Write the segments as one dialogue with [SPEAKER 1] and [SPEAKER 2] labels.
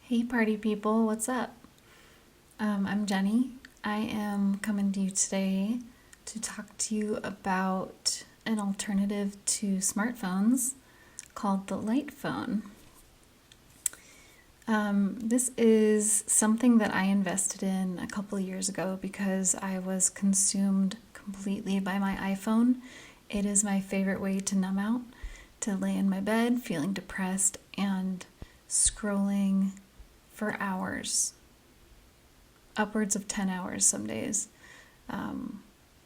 [SPEAKER 1] Hey party people, what's up? I'm Jenny. I am coming to you today to talk to you about an alternative to smartphones called the light phone. This is something that I invested in a couple years ago because I was consumed completely by my iPhone. It is my favorite way to numb out, to lay in my bed feeling depressed and scrolling for hours, upwards of 10 hours some days,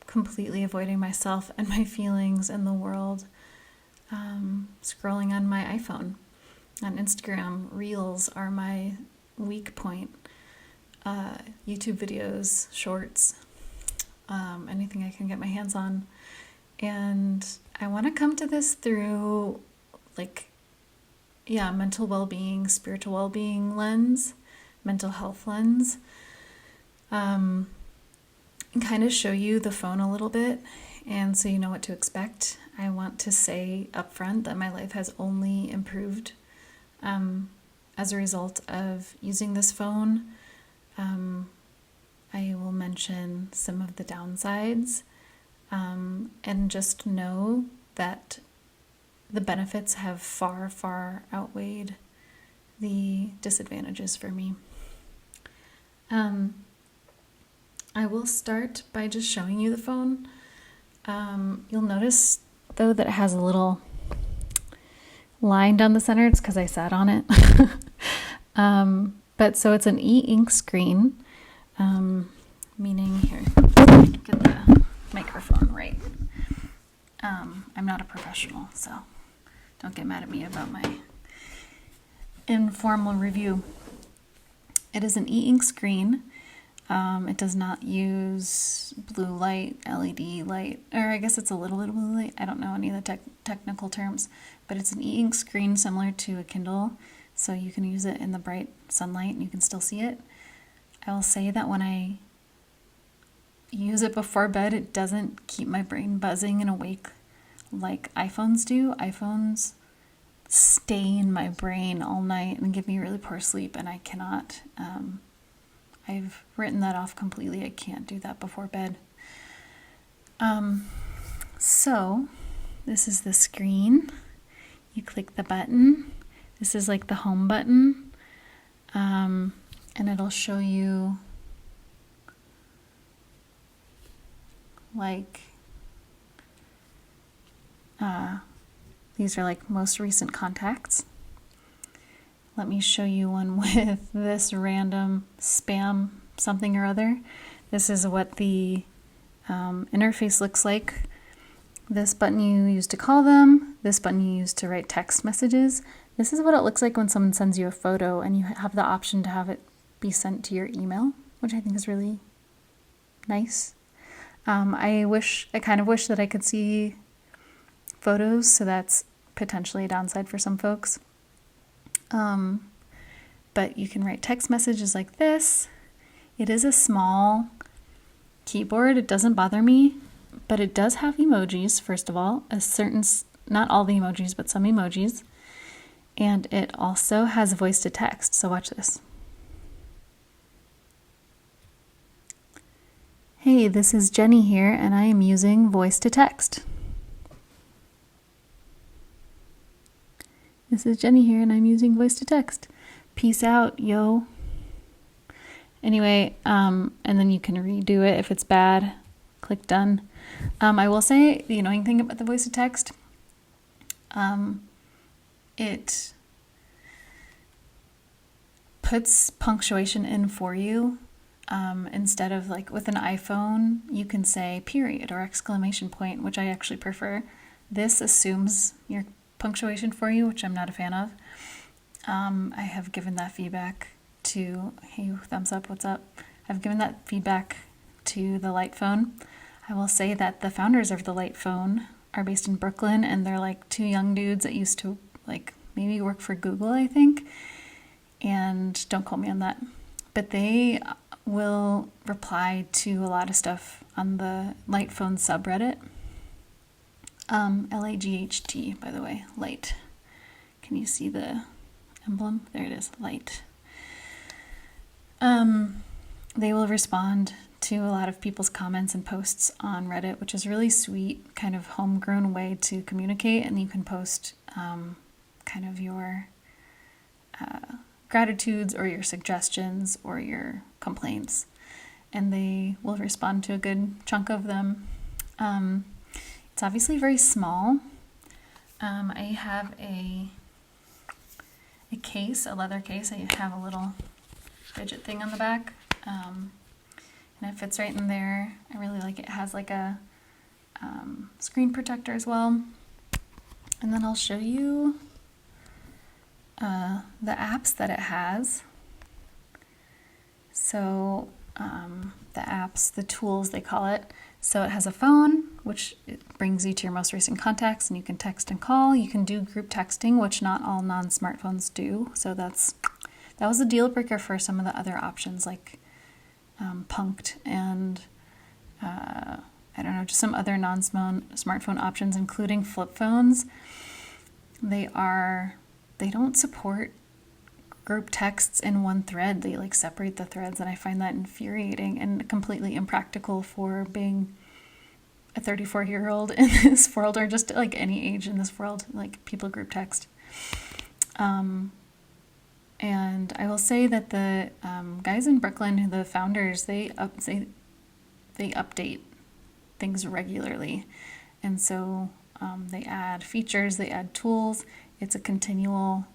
[SPEAKER 1] completely avoiding myself and my feelings and the world, scrolling on my iPhone. On Instagram, Reels are my weak point. YouTube videos, shorts, anything I can get my hands on. And I want to come to this through mental well-being, spiritual well-being lens, mental health lens, and kind of show you the phone a little bit, and so you know what to expect. I want to say up front that my life has only improved as a result of using this phone. I will mention some of the downsides, and just know that the benefits have far, far outweighed the disadvantages for me. I will start by just showing you the phone. You'll notice, though, that it has a little line down the center. It's because I sat on it. But so it's an e-ink screen, meaning, here, get the microphone right. I'm not a professional, so don't get mad at me about my informal review. It is an e-ink screen. It does not use blue light, LED light, or I guess it's a little bit of blue light. I don't know any of the technical terms, but it's an e-ink screen similar to a Kindle, so you can use it in the bright sunlight and you can still see it. I will say that when I use it before bed, it doesn't keep my brain buzzing and awake like iPhones do. iPhones stay in my brain all night and give me really poor sleep, and I cannot. I've written that off completely. I can't do that before bed. So this is the screen. You click the button. This is like the home button, and it'll show you these are like most recent contacts. Let me show you one with this random spam something or other. This is what the interface looks like. This button you use to call them. This button you use to write text messages. This is what it looks like when someone sends you a photo and you have the option to have it be sent to your email, which I think is really nice. I kind of wish that I could see photos, so that's potentially a downside for some folks. But you can write text messages like this. It is a small keyboard. It doesn't bother me, but it does have emojis, first of all, not all the emojis, but some emojis. And it also has voice to text. So watch this. Hey, this is Jenny here, and I am using voice to text. This is Jenny here, and I'm using voice to text. Peace out, yo. Anyway, and then you can redo it if it's bad. Click done. I will say the annoying thing about the voice to text, it puts punctuation in for you. Instead of like with an iPhone, you can say period or exclamation point, which I actually prefer. This assumes your punctuation for you, which I'm not a fan of. I have given that feedback to, hey, thumbs up, what's up? I've given that feedback to the light phone. I will say that the founders of the light phone are based in Brooklyn, and they're like two young dudes that used to maybe work for Google, I think. And don't quote me on that. But they will reply to a lot of stuff on the light phone subreddit. LAGHT, by the way, light. Can you see the emblem? There it is, light. They will respond to a lot of people's comments and posts on Reddit, which is really sweet, kind of homegrown way to communicate. And you can post kind of your gratitudes or your suggestions or your complaints, and they will respond to a good chunk of them. It's obviously very small. I have a case, a leather case. I have a little fidget thing on the back, and it fits right in there. I really like it. It has like a screen protector as well. And then I'll show you the apps that it has. So the apps, the tools they call it. So it has a phone, which it brings you to your most recent contacts, and you can text and call. You can do group texting, which not all non-smartphones do. So that was a deal breaker for some of the other options, like Punked and I don't know, just some other non-smartphone options, including flip phones. They don't support group texts in one thread. They like separate the threads, and I find that infuriating and completely impractical for being a 34-year-old in this world, or just like any age in this world. Like, people group text. And I will say that the guys in Brooklyn, the founders, they update things regularly, and so they add features, they add tools. It's a continual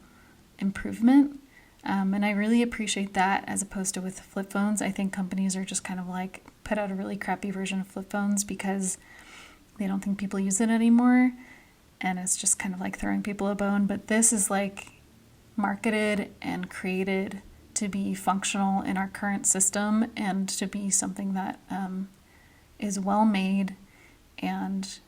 [SPEAKER 1] improvement. And I really appreciate that, as opposed to with flip phones. I think companies are just kind of like put out a really crappy version of flip phones because they don't think people use it anymore. And it's just kind of like throwing people a bone. But this is like marketed and created to be functional in our current system, and to be something that is well made and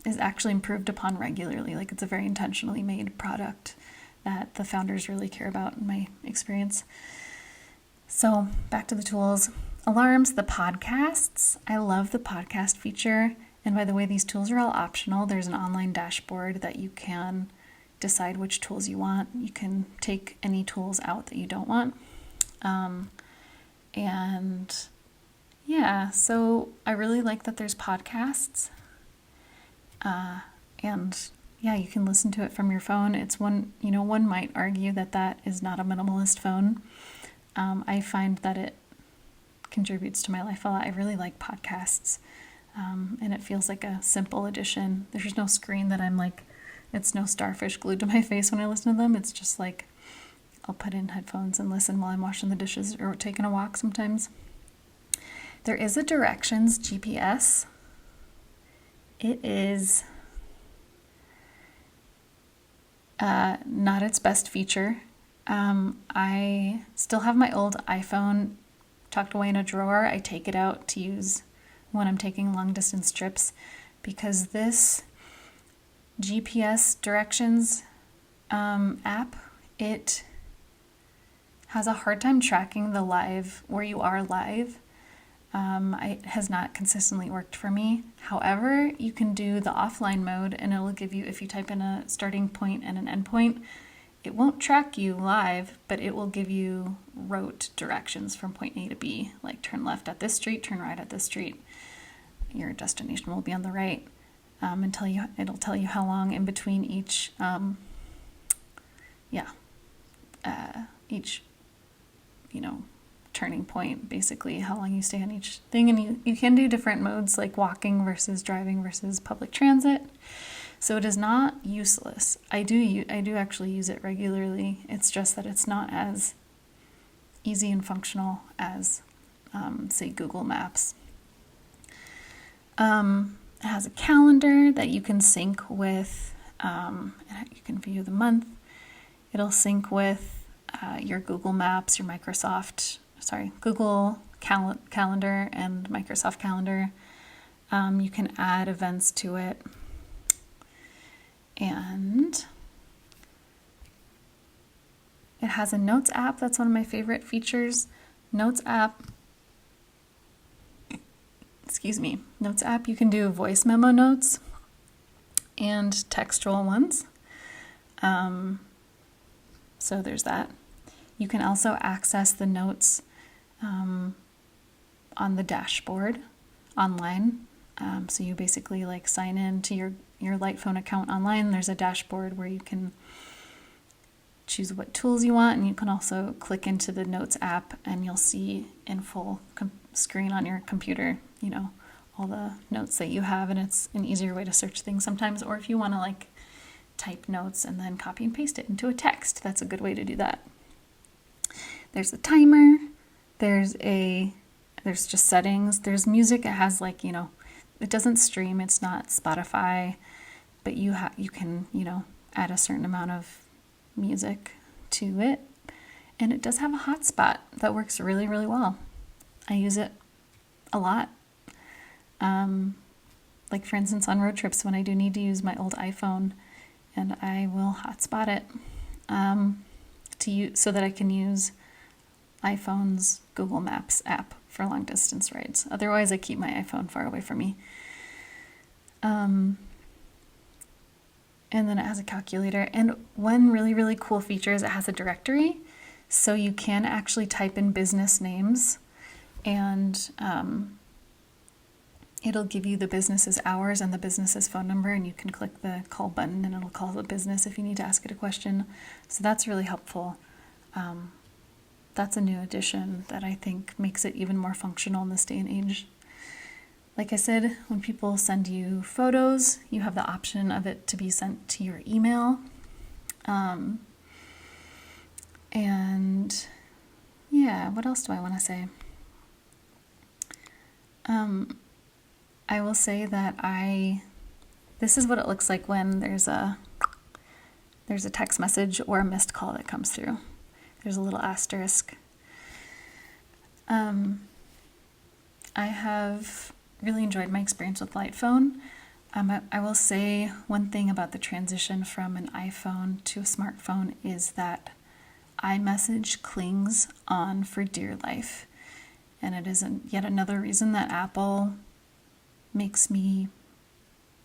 [SPEAKER 1] is actually improved upon regularly. Like, it's a very intentionally made product that the founders really care about, in my experience. So back to the tools. Alarms, the podcasts. I love the podcast feature. And by the way, these tools are all optional. There's an online dashboard that you can decide which tools you want. You can take any tools out that you don't want. So I really like that there's podcasts. You can listen to it from your phone. It's one might argue that is not a minimalist phone. I find that it contributes to my life a lot. I really like podcasts. And it feels like a simple addition. There's no screen that I'm like, it's no starfish glued to my face when I listen to them. It's just like, I'll put in headphones and listen while I'm washing the dishes or taking a walk sometimes. There is a directions GPS. It is not its best feature. I still have my old iPhone tucked away in a drawer. I take it out to use when I'm taking long distance trips, because this GPS directions app, it has a hard time tracking the live, where you are live. It has not consistently worked for me. However, you can do the offline mode, and it will give you, if you type in a starting point and an end point, it won't track you live, but it will give you route directions from point A to B, like turn left at this street, turn right at this street. Your destination will be on the right. It'll tell you how long in between each turning point, basically how long you stay on each thing. And you can do different modes, like walking versus driving versus public transit. So it is not useless. I do actually use it regularly. It's just that it's not as easy and functional as say Google Maps. It has a calendar that you can sync with. You can view the month. It'll sync with your Google Maps, your Google Calendar and Microsoft Calendar. You can add events to it. And it has a Notes app. That's one of my favorite features. Notes app, you can do voice memo notes and textual ones. So there's that. You can also access the notes on the dashboard online. So you basically like sign in to your Lightphone account online. There's a dashboard where you can choose what tools you want, and you can also click into the Notes app and you'll see in full screen on your computer, all the notes that you have, and it's an easier way to search things sometimes. Or if you want to like type notes and then copy and paste it into a text, that's a good way to do that. There's a timer, there's just settings, there's music. It has like, it doesn't stream, it's not Spotify, but you can, add a certain amount of music to it. And it does have a hotspot that works really, really well. I use it a lot. Like for instance, on road trips when I do need to use my old iPhone, and I will hotspot it so that I can use iPhone's Google Maps app for long distance rides. Otherwise, I keep my iPhone far away from me. And then it has a calculator. And one really, really cool feature is it has a directory. So you can actually type in business names, and it'll give you the business's hours and the business's phone number, and you can click the call button and it'll call the business if you need to ask it a question. So that's really helpful. That's a new addition that I think makes it even more functional in this day and age. Like I said, when people send you photos, you have the option of it to be sent to your email. And yeah, what else do I want to say? I will say that this is what it looks like when there's a text message or a missed call that comes through. There's a little asterisk. I have really enjoyed my experience with Lightphone. I will say one thing about the transition from an iPhone to a smartphone is that iMessage clings on for dear life. And it is yet another reason that Apple makes me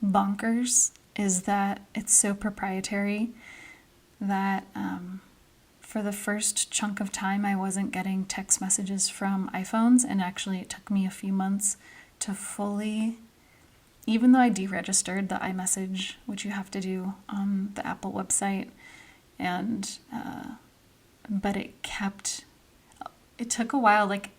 [SPEAKER 1] bonkers, is that it's so proprietary that for the first chunk of time I wasn't getting text messages from iPhones, and actually it took me a few months to fully, even though I deregistered the iMessage, which you have to do on the Apple website, and but it took a while. Like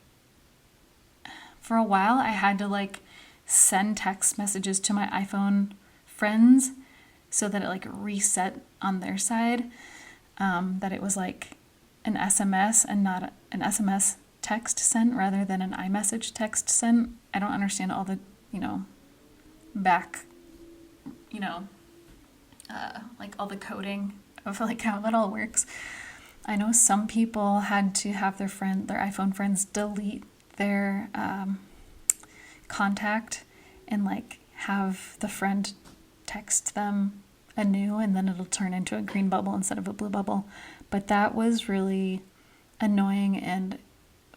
[SPEAKER 1] for a while I had to like send text messages to my iPhone friends so that it like reset on their side, that it was like an SMS and not an SMS text sent rather than an iMessage text sent. I don't understand all the, like all the coding of like how that all works. I know some people had to have their iPhone friends delete their contact and like have the friend text them anew, and then it'll turn into a green bubble instead of a blue bubble. But that was really annoying and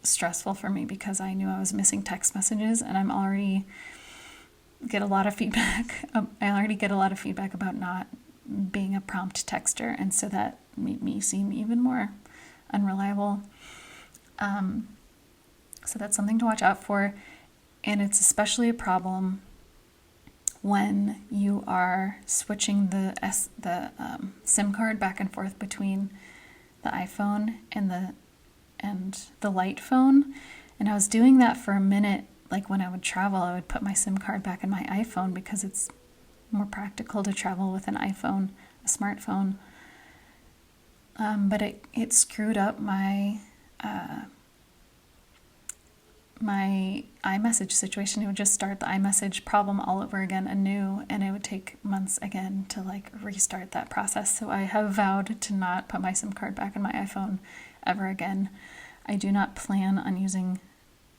[SPEAKER 1] stressful for me because I knew I was missing text messages, and I already get a lot of feedback about not being a prompt texter, and so that made me seem even more unreliable. So that's something to watch out for, and it's especially a problem when you are switching the SIM card back and forth between the iPhone and the Lightphone. And I was doing that for a minute. Like when I would travel, I would put my SIM card back in my iPhone because it's more practical to travel with an iPhone, a smartphone. But it screwed up my iMessage situation. It would just start the iMessage problem all over again anew, and it would take months again to like restart that process. So I have vowed to not put my SIM card back in my iPhone ever again. I do not plan on using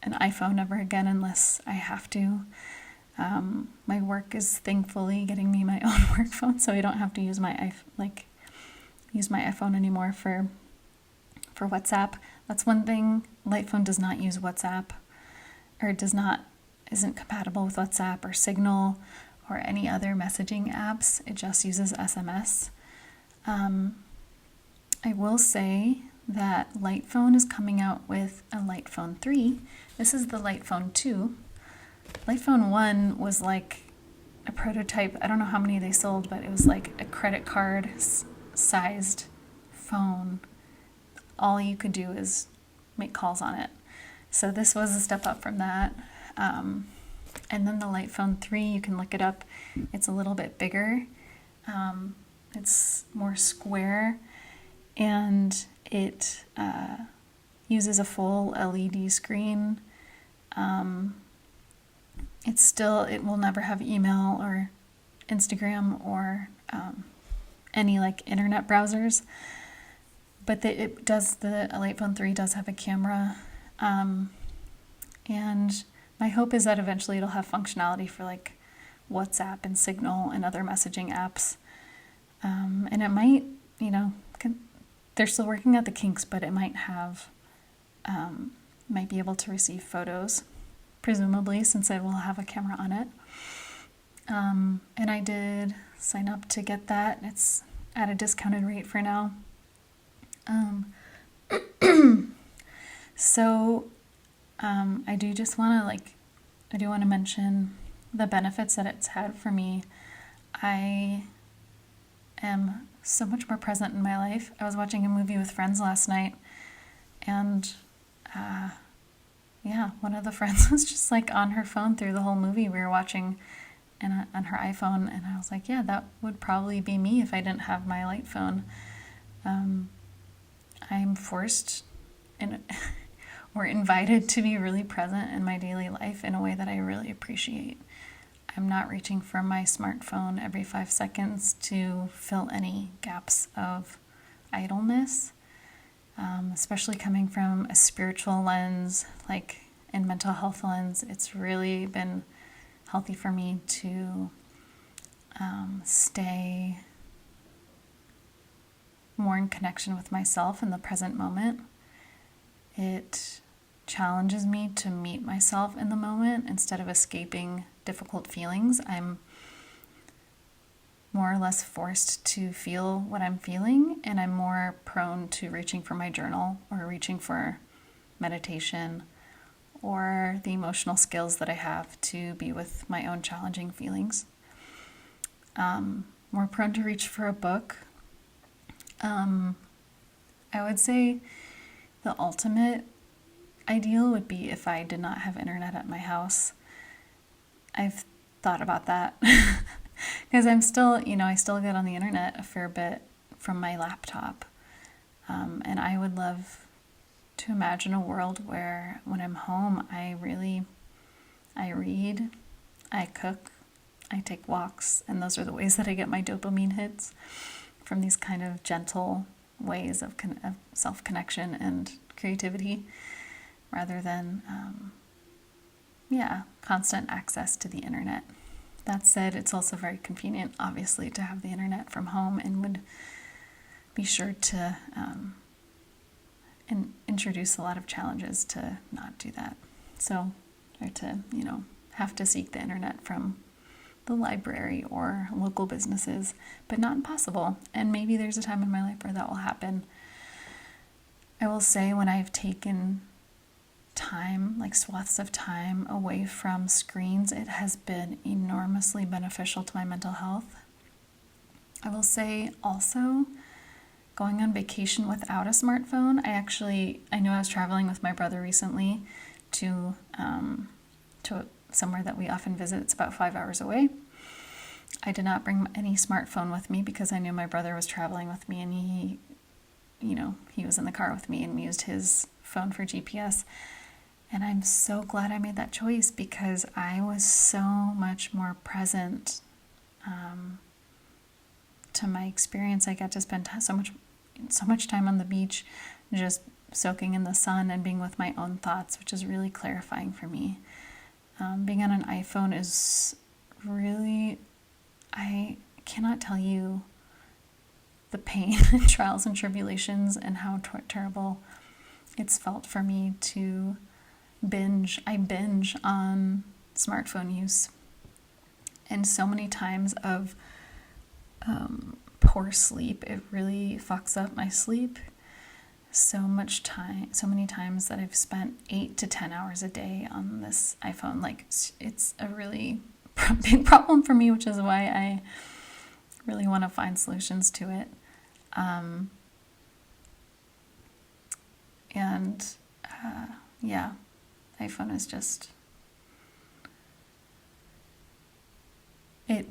[SPEAKER 1] an iPhone ever again unless I have to. My work is thankfully getting me my own work phone, so I don't have to use my iPhone anymore for WhatsApp. That's one thing. Lightphone does not use WhatsApp, or isn't compatible with WhatsApp or Signal or any other messaging apps. It just uses SMS. I will say that Light Phone is coming out with a Light Phone 3. This is the Light Phone 2. Light Phone 1 was like a prototype. I don't know how many they sold, but it was like a credit card sized phone. All you could do is make calls on it. So this was a step up from that. And then the Light Phone 3, you can look it up. It's a little bit bigger. It's more square, and it uses a full LED screen. It will never have email or Instagram or any like internet browsers, but the Light Phone 3 does have a camera, and my hope is that eventually it'll have functionality for like WhatsApp and Signal and other messaging apps, and it might, they're still working out the kinks, but it might be able to receive photos, presumably, since it will have a camera on it. And I did sign up to get that. It's at a discounted rate for now. So I do want to mention the benefits that it's had for me. I am so much more present in my life. I was watching a movie with friends last night, and one of the friends was just like on her phone through the whole movie we were watching, and on her iPhone, and I was like, yeah, that would probably be me if I didn't have my Light Phone. I'm forced or invited to be really present in my daily life in a way that I really appreciate. I'm not reaching for my smartphone every 5 seconds to fill any gaps of idleness, especially coming from a spiritual lens, like in mental health lens. It's really been healthy for me to stay more in connection with myself in the present moment. It challenges me to meet myself in the moment instead of escaping difficult feelings. I'm more or less forced to feel what I'm feeling, and I'm more prone to reaching for my journal or reaching for meditation or the emotional skills that I have to be with my own challenging feelings. More prone to reach for a book. I would say the ultimate ideal would be if I did not have internet at my house. I've thought about that because I'm still, I still get on the internet a fair bit from my laptop. And I would love to imagine a world where when I'm home, I read, I cook, I take walks, and those are the ways that I get my dopamine hits, from these kind of gentle ways of self-connection and creativity, rather than constant access to the internet. That said, it's also very convenient, obviously, to have the internet from home, and would be sure to introduce a lot of challenges to not do that. So, or to, have to seek the internet from the library or local businesses, but not impossible. And maybe there's a time in my life where that will happen. I will say, when I've taken time, like swaths of time away from screens, it has been enormously beneficial to my mental health. I will say also, going on vacation without a smartphone, I know I was traveling with my brother recently to somewhere that we often visit. It's about 5 hours away. I did not bring any smartphone with me because I knew my brother was traveling with me, and he was in the car with me, and we used his phone for GPS. And I'm so glad I made that choice, because I was so much more present to my experience. I got to spend so much time on the beach, just soaking in the sun and being with my own thoughts, which is really clarifying for me. Being on an iPhone is really, I cannot tell you the pain and trials and tribulations and how terrible it's felt for me to binge on smartphone use. And so many times of poor sleep, it really fucks up my sleep. so many times that I've spent 8 to 10 hours a day on this iPhone. Like, it's a really big problem for me, which is why I really want to find solutions to it. Yeah, iPhone is just, I'm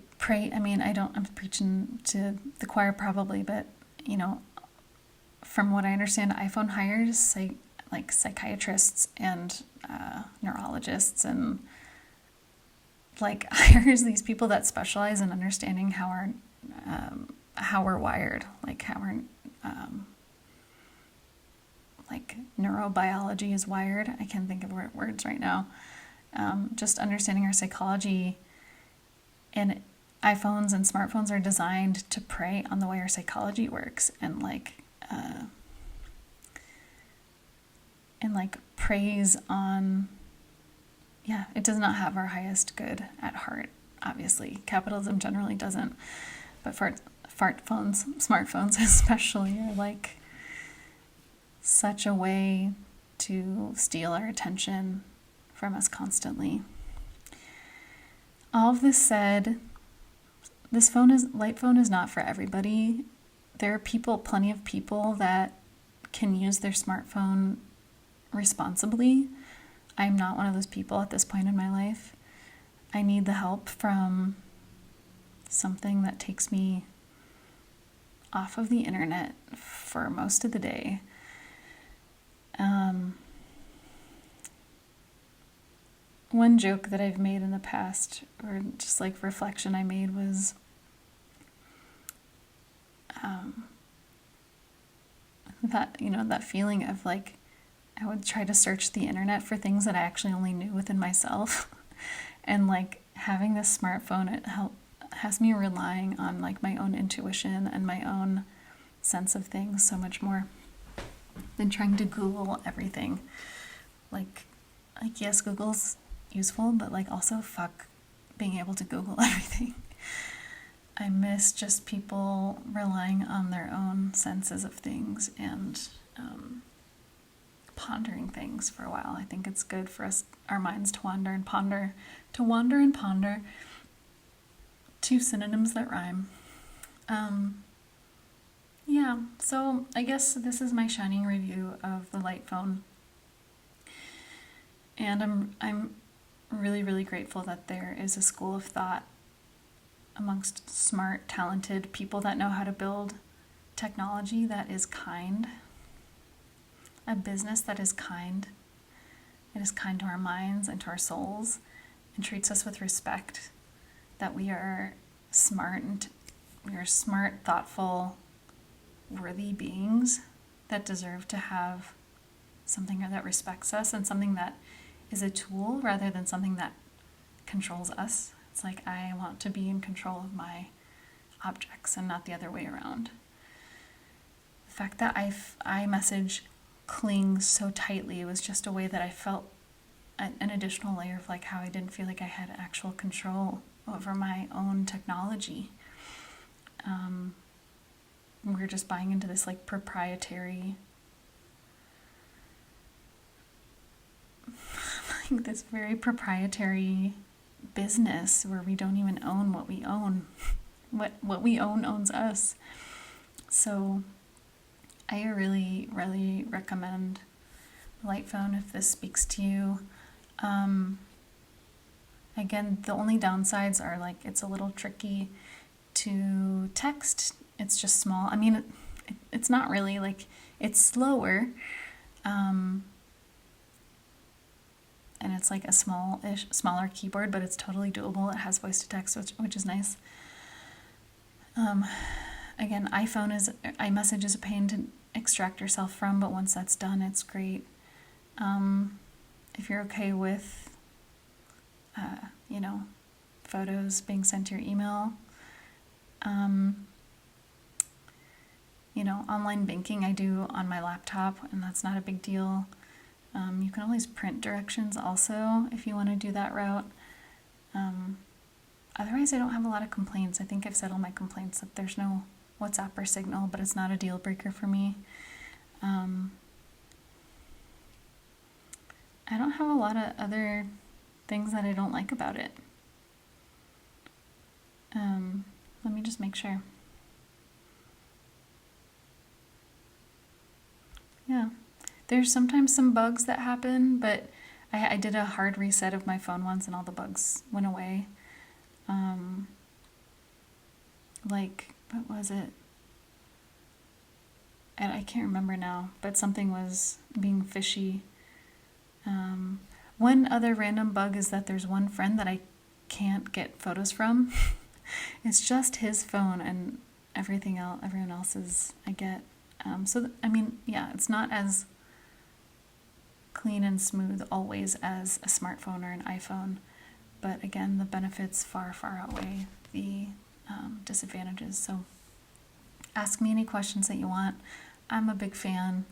[SPEAKER 1] preaching to the choir probably, but, from what I understand, iPhone hires psychiatrists and neurologists, and hires these people that specialize in understanding how we're wired, how our neurobiology is wired. I can't think of words right now. Just understanding our psychology, and iPhones and smartphones are designed to prey on the way our psychology works, and preys on, it does not have our highest good at heart. Obviously, capitalism generally doesn't, but smartphones especially, are such a way to steal our attention from us constantly. All of this said, light phone is not for everybody. There are plenty of people that can use their smartphone responsibly. I'm not one of those people at this point in my life. I need the help from something that takes me off of the internet for most of the day. One joke that I've made in the past, or just reflection I made, was that feeling of I would try to search the internet for things that I actually only knew within myself. And having this smartphone, has me relying on my own intuition and my own sense of things so much more than trying to Google everything. Yes, Google's useful, but also fuck being able to Google everything. I miss just people relying on their own senses of things and pondering things for a while. I think it's good for our minds to wander and ponder. To wander and ponder, two synonyms that rhyme. So I guess this is my shining review of the light phone. And I'm really, really grateful that there is a school of thought amongst smart, talented people that know how to build technology that is kind, a business that is kind. It is kind to our minds and to our souls, and treats us with respect, that we are smart, thoughtful, worthy beings that deserve to have something that respects us, and something that is a tool rather than something that controls us. It's I want to be in control of my objects and not the other way around. The fact that iMessage clings so tightly was just a way that I felt an additional layer of how I didn't feel like I had actual control over my own technology. We're just buying into this proprietary, this very proprietary business where we don't even own what we own. What we own owns us. So I really, really recommend the light phone if this speaks to you. Again, the only downsides are it's a little tricky to text. It's just small. I mean, it's not really it's slower. And it's a smaller keyboard, but it's totally doable. It has voice to text, which is nice. Again, iMessage is a pain to extract yourself from, but once that's done, it's great. If you're okay with, photos being sent to your email, online banking I do on my laptop, and that's not a big deal. You can always print directions also if you want to do that route. Otherwise, I don't have a lot of complaints. I think I've said all my complaints that there's no WhatsApp or Signal, but it's not a deal breaker for me. have a lot of other things that I don't like about it. Let me just make sure. Yeah. There's sometimes some bugs that happen, but I did a hard reset of my phone once and all the bugs went away. Like, what was it? And I can't remember now, but something was being fishy. One other random bug is that there's one friend that I can't get photos from. It's just his phone, and everyone else's I get. I mean, yeah, it's not as clean and smooth always as a smartphone or an iPhone, but again, the benefits far, far outweigh the disadvantages. So ask me any questions that you want. I'm a big fan,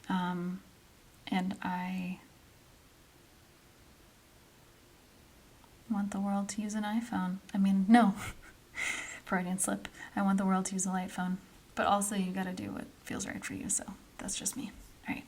[SPEAKER 1] and I want the world to use an iPhone. I mean, no, Freudian slip. I want the world to use a light phone, but also you got to do what feels right for you. So that's just me. All right.